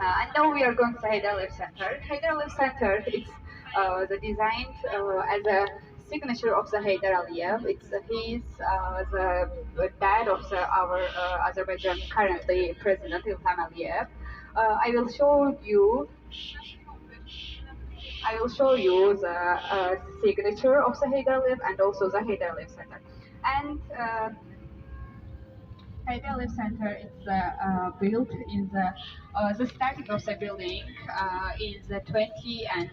And now we are going to Heydar Aliyev Centre. Heydar Aliyev Centre is designed as a signature of the Heydar Aliyev. He's the dad of our Azerbaijan currently President Ilham Aliyev. I will show you. I will show you the signature of the Heydar Aliyev and also the Heydar Aliyev Centre. And Heydar Aliyev Centre is built in the starting of the building is the 20 and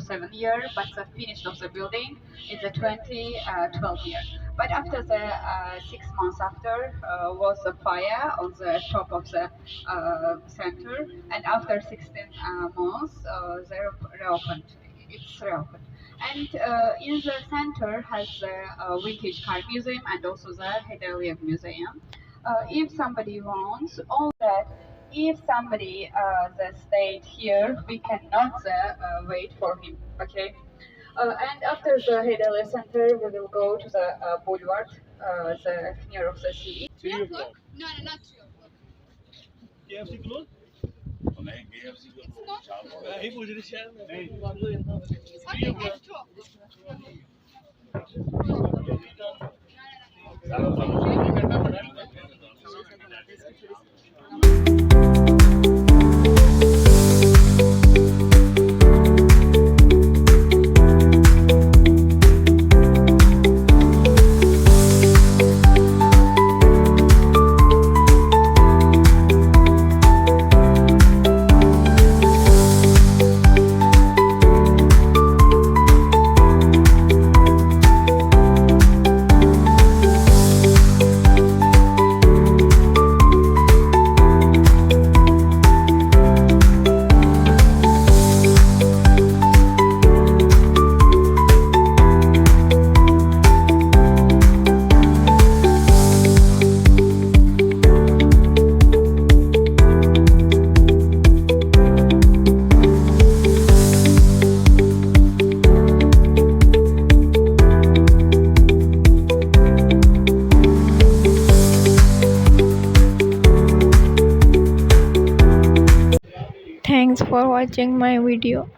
07 year, but the finish of the building is the 2012 year. But after the 6 months after was the fire on the top of the center, and after 16 months they reopened. It's reopened. And in the center has the vintage car museum and also the Heydar Aliyev museum. If somebody wants, all that, if somebody that stayed here, we cannot wait for him. Okay. And after the Heydar Aliyev Centre, we will go to the boulevard, the near of the sea. 3 o'clock. No, not 3 o'clock. KFC close? नहीं, KFC close. मैं ही पूछ रही शायद नहीं. Okay, at 2 Thanks for watching my video.